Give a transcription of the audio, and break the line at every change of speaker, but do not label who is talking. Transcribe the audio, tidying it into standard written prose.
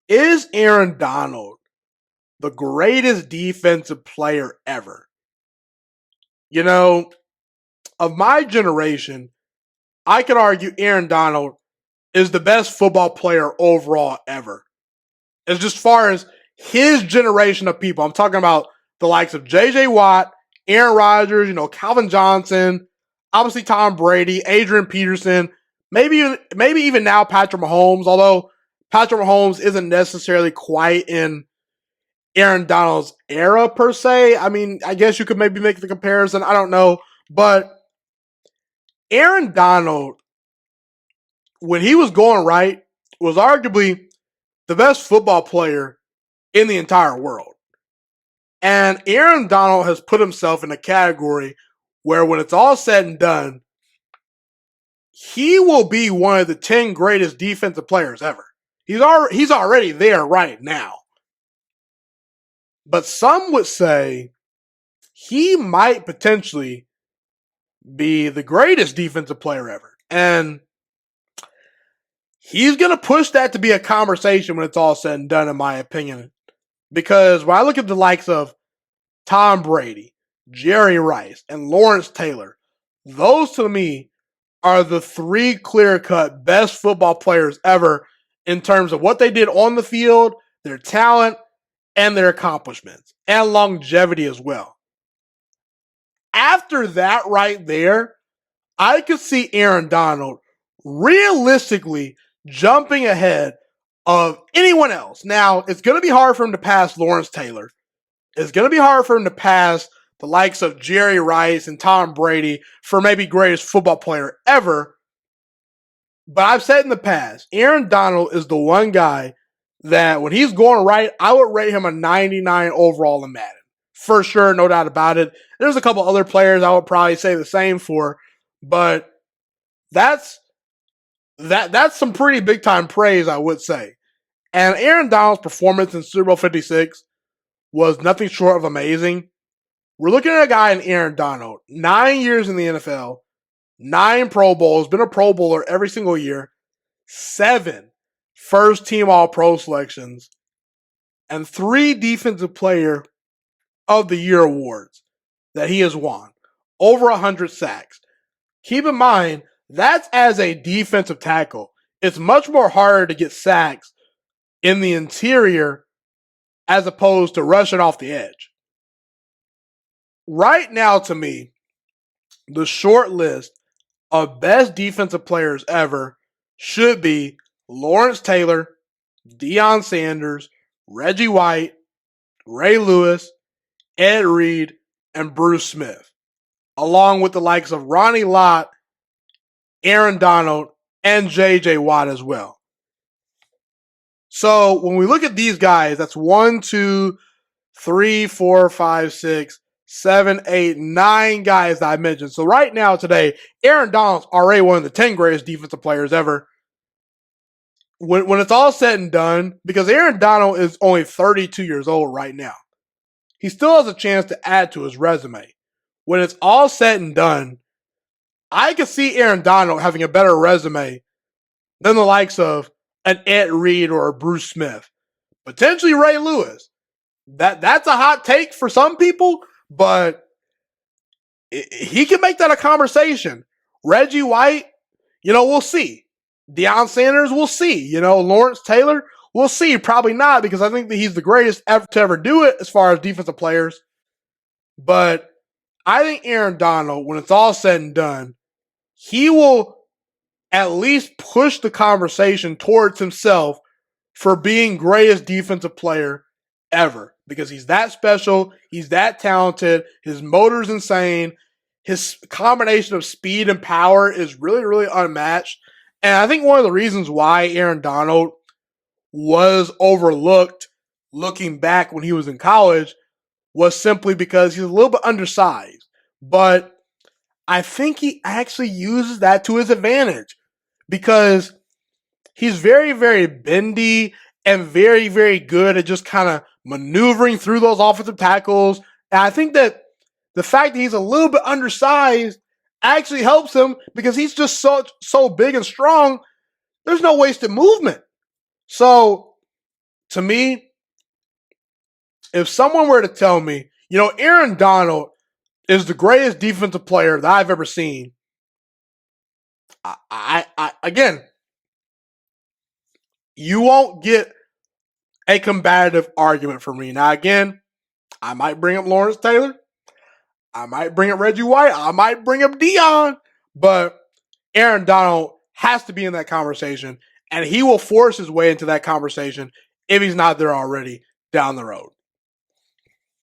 Is Aaron Donald the greatest defensive player ever? You know, of my generation, I could argue Aaron Donald is the best football player overall ever. As just far as his generation of people, I'm talking about the likes of J.J. Watt, Aaron Rodgers, Calvin Johnson, obviously Tom Brady, Adrian Peterson, maybe even now Patrick Mahomes, although Patrick Mahomes isn't necessarily quite in Aaron Donald's era per se. I mean, I guess you could maybe make the comparison. I don't know. But Aaron Donald, when he was going right, was arguably the best football player in the entire world. And Aaron Donald has put himself in a category where when it's all said and done, he will be one of the 10 greatest defensive players ever. He's already there right now. But some would say he might potentially be the greatest defensive player ever. And he's going to push that to be a conversation when it's all said and done, in my opinion. Because when I look at the likes of Tom Brady, Jerry Rice, and Lawrence Taylor, those to me are the three clear-cut best football players ever in terms of what they did on the field, their talent, and their accomplishments, and longevity as well. After that right there, I could see Aaron Donald realistically jumping ahead of anyone else. Now, it's going to be hard for him to pass Lawrence Taylor. It's going to be hard for him to pass the likes of Jerry Rice and Tom Brady for maybe greatest football player ever. But I've said in the past, Aaron Donald is the one guy that when he's going right, I would rate him a 99 overall in Madden. For sure, no doubt about it. There's a couple other players I would probably say the same for, but that's some pretty big time praise, I would say. And Aaron Donald's performance in Super Bowl 56 was nothing short of amazing. We're looking at a guy in Aaron Donald, 9 years in the NFL, 9 Pro Bowls, been a Pro Bowler every single year, 7 first team All-Pro selections, and 3 Defensive Player of the Year awards that he has won. Over 100 sacks. Keep in mind, that's as a defensive tackle. It's much more harder to get sacks in the interior as opposed to rushing off the edge. Right now, to me, the short list of best defensive players ever should be Lawrence Taylor, Deion Sanders, Reggie White, Ray Lewis, Ed Reed, and Bruce Smith, along with the likes of Ronnie Lott, Aaron Donald, and J.J. Watt as well. So when we look at these guys, that's 1, 2, 3, 4, 5, 6, 7, 8, 9 guys that I mentioned. So right now today, Aaron Donald's already one of the 10 greatest defensive players ever. When it's all said and done, because Aaron Donald is only 32 years old right now, he still has a chance to add to his resume. When it's all said and done, I could see Aaron Donald having a better resume than the likes of an Ed Reed or a Bruce Smith. Potentially Ray Lewis. That's a hot take for some people, but he can make that a conversation. Reggie White, we'll see. Deion Sanders, we'll see. Lawrence Taylor, we'll see. Probably not, because I think that he's the greatest ever to ever do it as far as defensive players. But I think Aaron Donald, when it's all said and done, he will at least push the conversation towards himself for being greatest defensive player ever. Because he's that special, he's that talented, his motor's insane, his combination of speed and power is really, really unmatched. And I think one of the reasons why Aaron Donald was overlooked looking back when he was in college was simply because he's a little bit undersized. But I think he actually uses that to his advantage because he's very, very bendy and very, very good at just kind of maneuvering through those offensive tackles. And I think that the fact that he's a little bit undersized actually helps him because he's just so big and strong. There's no wasted movement. So to me, if someone were to tell me, Aaron Donald is the greatest defensive player that I've ever seen, again, you won't get a combative argument from me. Now, again, I might bring up Lawrence Taylor. I might bring up Reggie White. I might bring up Dion. But Aaron Donald has to be in that conversation, and he will force his way into that conversation if he's not there already down the road.